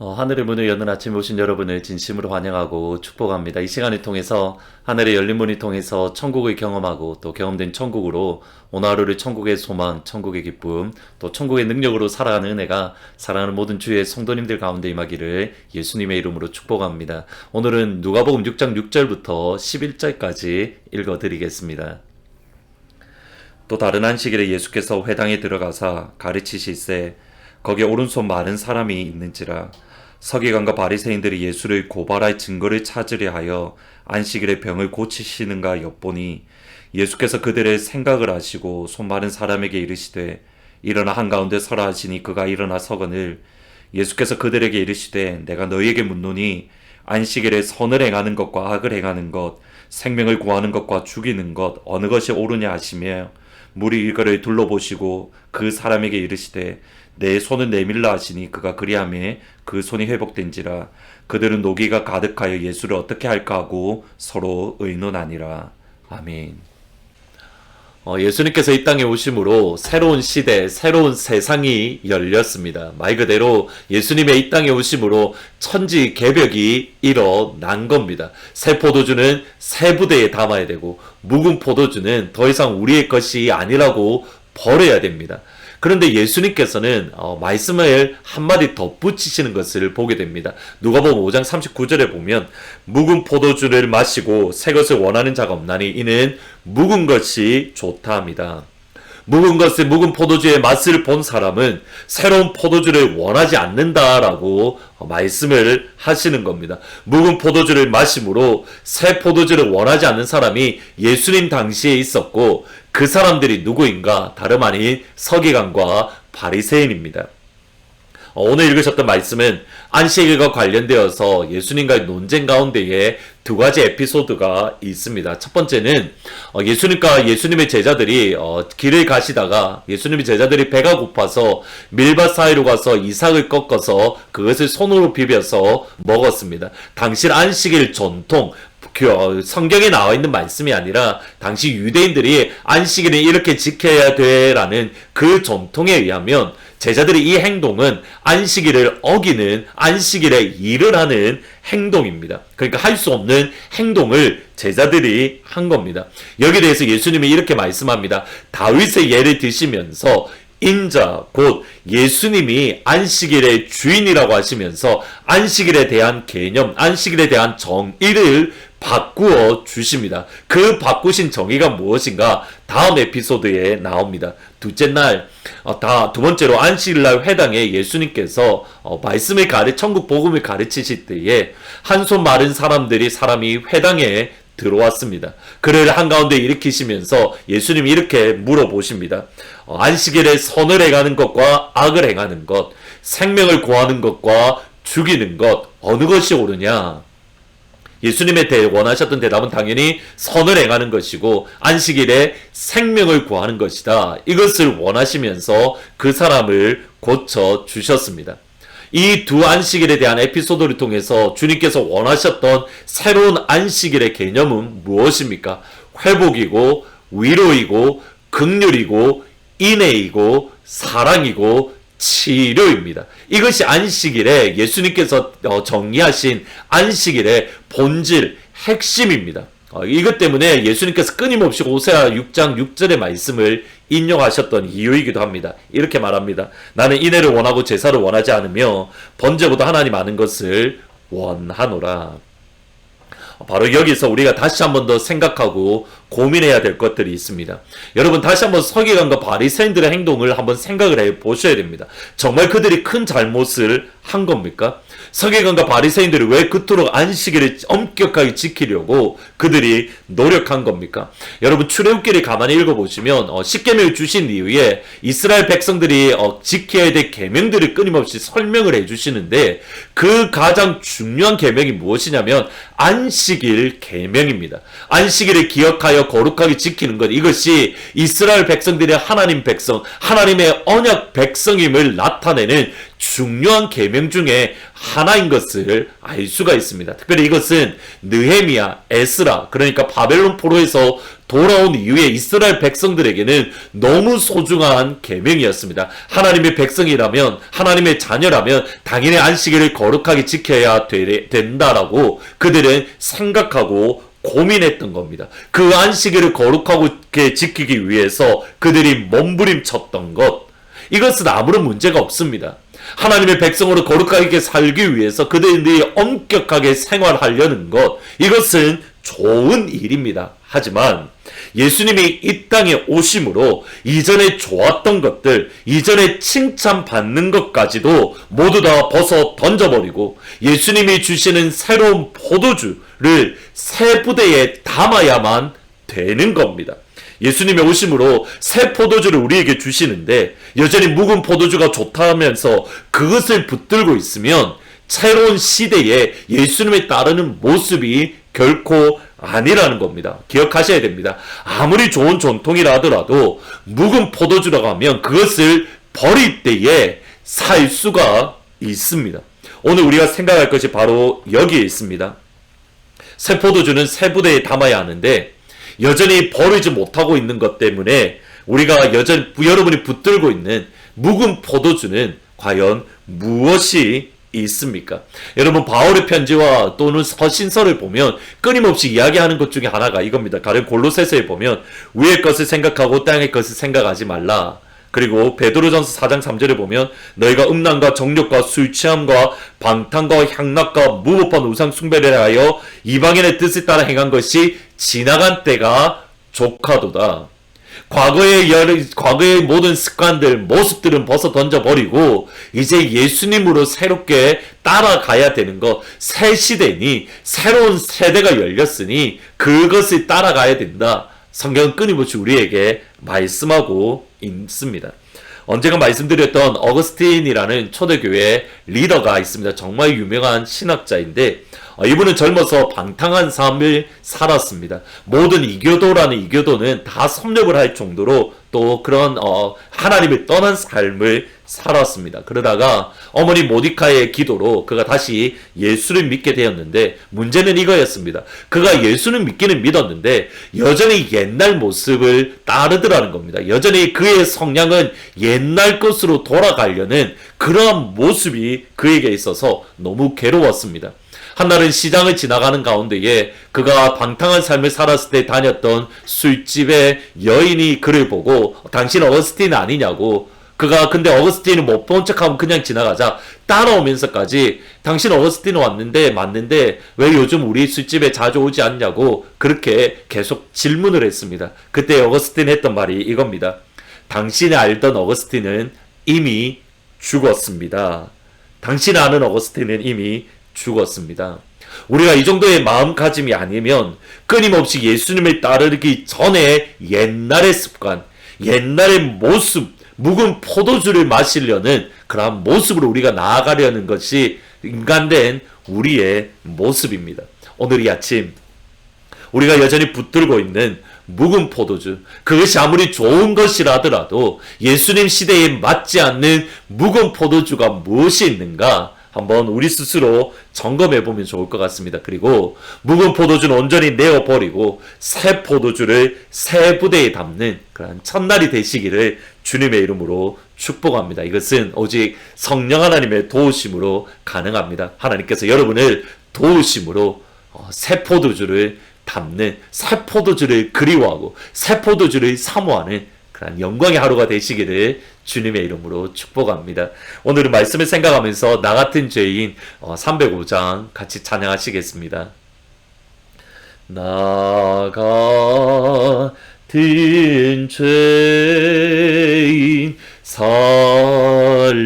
하늘의 문을 여는 아침에 오신 여러분을 진심으로 환영하고 축복합니다. 이 시간을 통해서 하늘의 열린 문을 통해서 천국을 경험하고 또 경험된 천국으로 오늘 하루를 천국의 소망, 천국의 기쁨, 또 천국의 능력으로 살아가는 은혜가 사랑하는 모든 주의 성도님들 가운데 임하기를 예수님의 이름으로 축복합니다. 오늘은 누가복음 6장 6절부터 11절까지 읽어드리겠습니다. 또 다른 안식일에 예수께서 회당에 들어가사 가르치실세 거기에 오른손 마른 사람이 있는지라. 서기관과 바리새인들이 예수를 고발할 증거를 찾으려 하여 안식일에 병을 고치시는가 엿보니 예수께서 그들의 생각을 아시고 손 마른 사람에게 이르시되 일어나 한가운데 서라 하시니 그가 일어나 서거늘. 예수께서 그들에게 이르시되 내가 너희에게 묻노니 안식일에 선을 행하는 것과 악을 행하는 것, 생명을 구하는 것과 죽이는 것 어느 것이 옳으냐 하시며 무리 이거를 둘러보시고 그 사람에게 이르시되 내 손을 내밀라 하시니 그가 그리하며 그 손이 회복된지라. 그들은 노기가 가득하여 예수를 어떻게 할까 하고 서로 의논하니라. 아멘. 예수님께서 이 땅에 오심으로 새로운 시대, 새로운 세상이 열렸습니다. 말 그대로 예수님의 이 땅에 오심으로 천지 개벽이 일어난 겁니다. 새 포도주는 새 부대에 담아야 되고 묵은 포도주는 더 이상 우리의 것이 아니라고 버려야 됩니다. 그런데 예수님께서는 말씀을 한마디 덧붙이시는 것을 보게 됩니다. 누가복음 5장 39절에 보면 묵은 포도주를 마시고 새 것을 원하는 자가 없나니 이는 묵은 것이 좋다 합니다. 묵은 포도주의 맛을 본 사람은 새로운 포도주를 원하지 않는다라고 말씀을 하시는 겁니다. 묵은 포도주를 마심으로 새 포도주를 원하지 않는 사람이 예수님 당시에 있었고 그 사람들이 누구인가? 다름 아닌 서기관과 바리새인입니다. 오늘 읽으셨던 말씀은 안식일과 관련되어서 예수님과의 논쟁 가운데에 두 가지 에피소드가 있습니다. 첫 번째는 예수님과 예수님의 제자들이 길을 가시다가 예수님의 제자들이 배가 고파서 밀밭 사이로 가서 이삭을 꺾어서 그것을 손으로 비벼서 먹었습니다. 당시 안식일 전통, 성경에 나와 있는 말씀이 아니라 당시 유대인들이 안식일을 이렇게 지켜야 돼라는 그 전통에 의하면 제자들이 이 행동은 안식일을 어기는 안식일에 일을 하는 행동입니다. 그러니까 할 수 없는 행동을 제자들이 한 겁니다. 여기에 대해서 예수님이 이렇게 말씀합니다. 다윗의 예를 드시면서 인자 곧 예수님이 안식일의 주인이라고 하시면서 안식일에 대한 개념, 안식일에 대한 정의를 바꾸어 주십니다. 그 바꾸신 정의가 무엇인가? 다음 에피소드에 나옵니다. 둘째 날, 두 번째로 안식일날 회당에 예수님께서 말씀을 천국 복음을 가르치실 때에 한 손 마른 사람이 회당에 들어왔습니다. 그를 한가운데 일으키시면서 예수님이 이렇게 물어보십니다. 안식일에 선을 행하는 것과 악을 행하는 것, 생명을 구하는 것과 죽이는 것 어느 것이 옳으냐? 예수님의 원하셨던 대답은 당연히 선을 행하는 것이고 안식일에 생명을 구하는 것이다. 이것을 원하시면서 그 사람을 고쳐 주셨습니다. 이 두 안식일에 대한 에피소드를 통해서 주님께서 원하셨던 새로운 안식일의 개념은 무엇입니까? 회복이고 위로이고 긍휼이고 인애이고 사랑이고 치료입니다. 이것이 안식일에 예수님께서 정의하신 안식일의 본질, 핵심입니다. 이것 때문에 예수님께서 끊임없이 호세아 6장 6절의 말씀을 인용하셨던 이유이기도 합니다. 이렇게 말합니다. 나는 인애를 원하고 제사를 원하지 않으며 번제보다 하나님 아는 것을 원하노라. 바로 여기서 우리가 다시 한 번 더 생각하고 고민해야 될 것들이 있습니다. 여러분 다시 한번 서기관과 바리새인들의 행동을 한번 생각을 해 보셔야 됩니다. 정말 그들이 큰 잘못을 한 겁니까? 서기관과 바리새인들이 왜 그토록 안식일을 엄격하게 지키려고 그들이 노력한 겁니까? 여러분 출애굽기를 가만히 읽어보시면 십계명을 주신 이후에 이스라엘 백성들이 지켜야 될 계명들을 끊임없이 설명을 해주시는데 그 가장 중요한 계명이 무엇이냐면 안식일 계명입니다. 안식일을 기억하여 인하여 거룩하게 지키는 것, 이것이 이스라엘 백성들의 하나님 백성, 하나님의 언약 백성임을 나타내는 중요한 계명 중에 하나인 것을 알 수가 있습니다. 특별히 이것은 느헤미야, 에스라, 그러니까 바벨론 포로에서 돌아온 이후에 이스라엘 백성들에게는 너무 소중한 계명이었습니다. 하나님의 백성이라면, 하나님의 자녀라면 당연히 안식일을 거룩하게 지켜야 된다라고 그들은 생각하고 고민했던 겁니다. 그 안식일을 거룩하게 지키기 위해서 그들이 몸부림쳤던 것, 이것은 아무런 문제가 없습니다. 하나님의 백성으로 거룩하게 살기 위해서 그들이 엄격하게 생활하려는 것, 이것은 좋은 일입니다. 하지만 예수님이 이 땅에 오심으로 이전에 좋았던 것들, 이전에 칭찬받는 것까지도 모두 다 벗어 던져버리고 예수님이 주시는 새로운 포도주를 새 부대에 담아야만 되는 겁니다. 예수님의 오심으로 새 포도주를 우리에게 주시는데 여전히 묵은 포도주가 좋다면서 그것을 붙들고 있으면 새로운 시대에 예수님에 따르는 모습이 결코 아니라는 겁니다. 기억하셔야 됩니다. 아무리 좋은 전통이라 하더라도 묵은 포도주라고 하면 그것을 버릴 때에 살 수가 있습니다. 오늘 우리가 생각할 것이 바로 여기에 있습니다. 새 포도주는 새 부대에 담아야 하는데 여전히 버리지 못하고 있는 것 때문에 우리가 여전히 여러분이 붙들고 있는 묵은 포도주는 과연 무엇이 있습니까? 여러분, 바울의 편지와 또는 서신서를 보면 끊임없이 이야기하는 것 중에 하나가 이겁니다. 다른 골로새서에 보면 위의 것을 생각하고 땅의 것을 생각하지 말라. 그리고 베드로전서 4장 3절에 보면 너희가 음란과 정욕과 술 취함과 방탕과 향락과 무법한 우상 숭배를 하여 이방인의 뜻을 따라 행한 것이 지나간 때가 족하도다. 과거의 모든 습관들, 모습들은 벗어 던져버리고 이제 예수님으로 새롭게 따라가야 되는 것, 새 시대니 새로운 세대가 열렸으니 그것을 따라가야 된다. 성경은 끊임없이 우리에게 말씀하고 있습니다. 언제가 말씀드렸던 어거스틴이라는 초대교회 리더가 있습니다. 정말 유명한 신학자인데 이분은 젊어서 방탕한 삶을 살았습니다. 모든 이교도라는 이교도는 다 섭렵을 할 정도로 또 그런 하나님을 떠난 삶을 살았습니다. 그러다가 어머니 모디카의 기도로 그가 다시 예수를 믿게 되었는데 문제는 이거였습니다. 그가 예수는 믿기는 믿었는데 여전히 옛날 모습을 따르더라는 겁니다. 여전히 그의 성향은 옛날 것으로 돌아가려는 그러한 모습이 그에게 있어서 너무 괴로웠습니다. 한날은 시장을 지나가는 가운데에 그가 방탕한 삶을 살았을 때 다녔던 술집의 여인이 그를 보고 당신 어거스틴 아니냐고, 그가 근데 어거스틴은 못 본 척하면 그냥 지나가자 따라오면서까지 당신 어거스틴 왔는데 맞는데 왜 요즘 우리 술집에 자주 오지 않냐고 그렇게 계속 질문을 했습니다. 그때 어거스틴 했던 말이 이겁니다. 당신이 알던 어거스틴은 이미 죽었습니다. 당신이 아는 어거스틴은 이미 죽었습니다. 우리가 이 정도의 마음가짐이 아니면 끊임없이 예수님을 따르기 전에 옛날의 습관, 옛날의 모습, 묵은 포도주를 마시려는 그러한 모습으로 우리가 나아가려는 것이 인간된 우리의 모습입니다. 오늘 이 아침 우리가 여전히 붙들고 있는 묵은 포도주, 그것이 아무리 좋은 것이라 하더라도 예수님 시대에 맞지 않는 묵은 포도주가 무엇이 있는가 한번 우리 스스로 점검해 보면 좋을 것 같습니다. 그리고 묵은 포도주는 온전히 내어버리고 새 포도주를 새 부대에 담는 그런 첫날이 되시기를 주님의 이름으로 축복합니다. 이것은 오직 성령 하나님의 도우심으로 가능합니다. 하나님께서 여러분을 도우심으로 새 포도주를 담는, 새 포도주를 그리워하고 새 포도주를 사모하는 그런 영광의 하루가 되시기를 주님의 이름으로 축복합니다. 오늘은 말씀을 생각하면서 나 같은 죄인 305장 같이 찬양하시겠습니다. 나 같은 죄인 살리신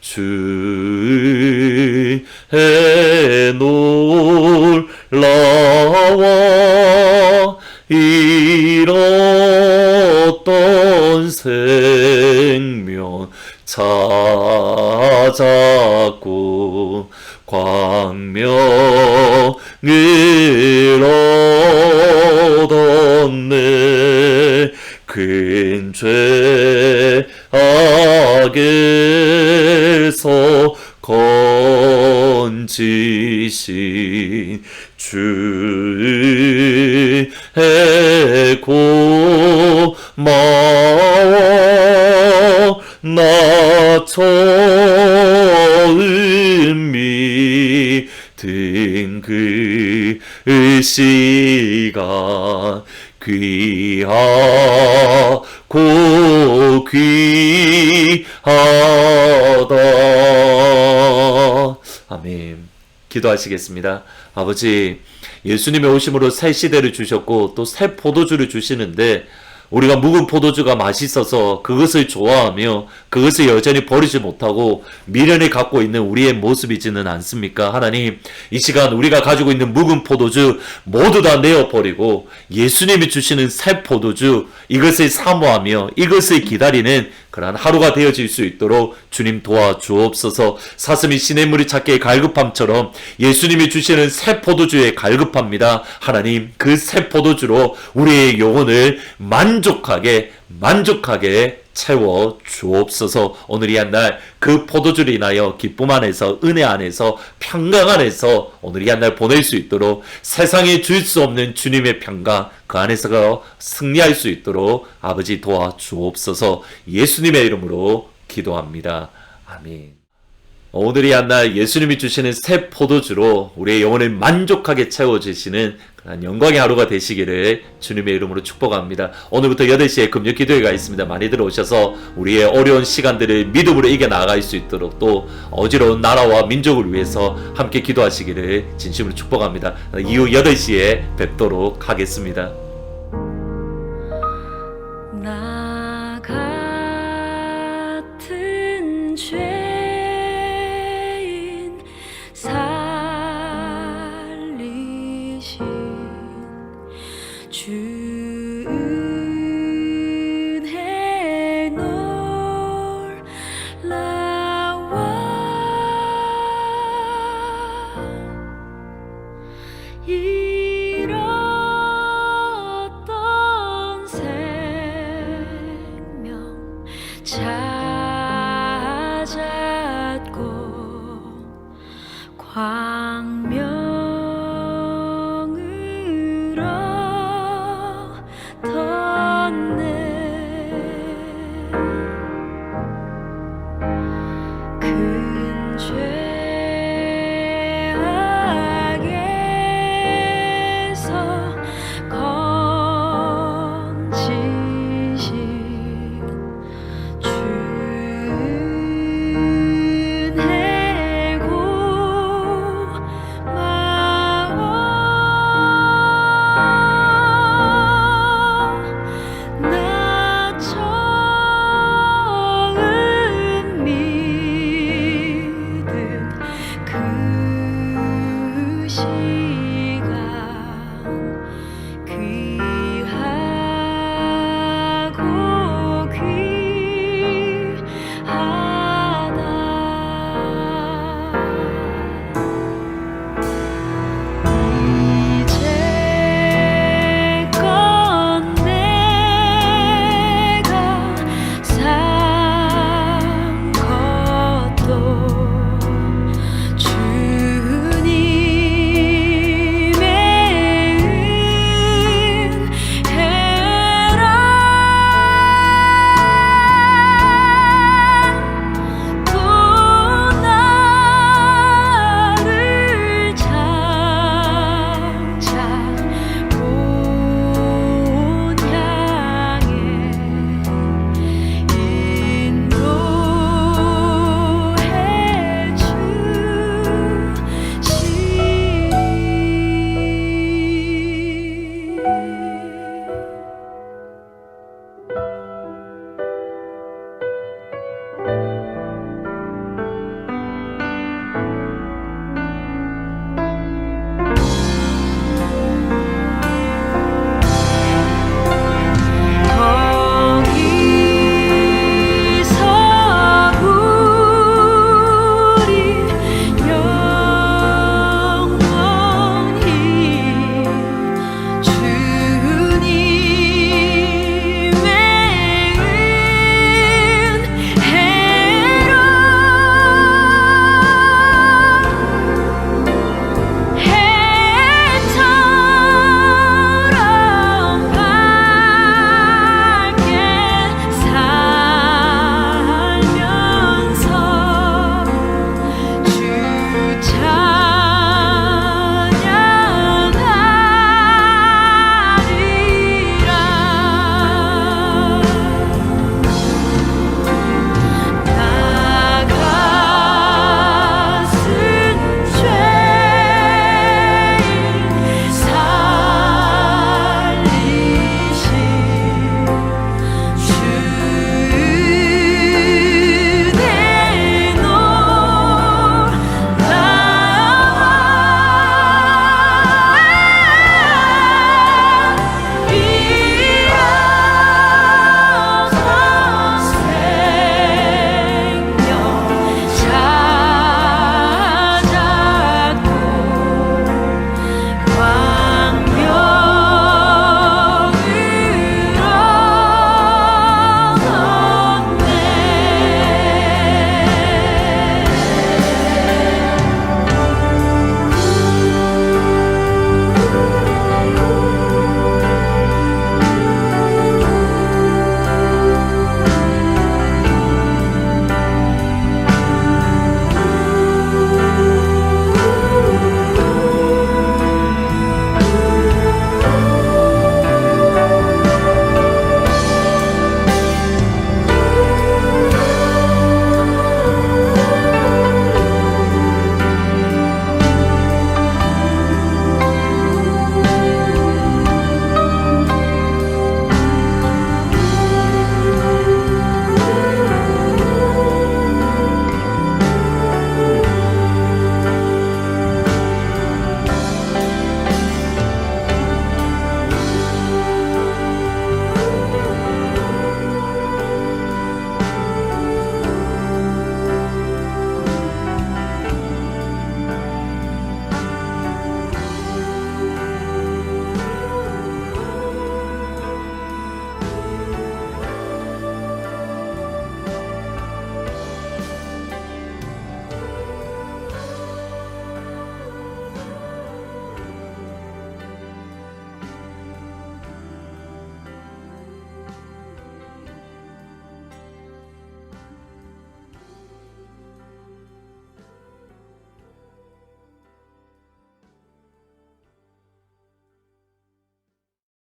주의 놀라와 잃었던 생명 찾았고 광명을 땅에서 건지신 주의 고마워 나 처음 믿은 그 시간 귀하고 귀하다. 아멘. 기도하시겠습니다. 아버지, 예수님의 오심으로 새 시대를 주셨고 또 새 포도주를 주시는데 우리가 묵은 포도주가 맛있어서 그것을 좋아하며 그것을 여전히 버리지 못하고 미련을 갖고 있는 우리의 모습이지는 않습니까? 하나님, 이 시간 우리가 가지고 있는 묵은 포도주 모두 다 내어버리고 예수님이 주시는 새 포도주, 이것을 사모하며 이것을 기다리는 그러한 하루가 되어질 수 있도록 주님 도와주옵소서. 사슴이 시냇물을 찾기에 갈급함처럼 예수님이 주시는 새 포도주에 갈급합니다. 하나님, 그 새 포도주로 우리의 영혼을 만족하게 채워 주옵소서. 오늘 이 한 날 그 포도주를 인하여 기쁨 안에서, 은혜 안에서, 평강 안에서 오늘 이 한 날 보낼 수 있도록, 세상에 줄 수 없는 주님의 평강 그 안에서 승리할 수 있도록 아버지 도와주옵소서. 예수님의 이름으로 기도합니다. 아멘. 오늘 이 한 날 예수님이 주시는 새 포도주로 우리의 영혼을 만족하게 채워주시는 그런 영광의 하루가 되시기를 주님의 이름으로 축복합니다. 오늘부터 8시에 금요 기도회가 있습니다. 많이들 오셔서 우리의 어려운 시간들을 믿음으로 이겨나갈 수 있도록 또 어지러운 나라와 민족을 위해서 함께 기도하시기를 진심으로 축복합니다. 이후 8시에 뵙도록 하겠습니다. 나 같은 죄인 살리신 주 은혜 놀라워 잃었던 생명 찾았고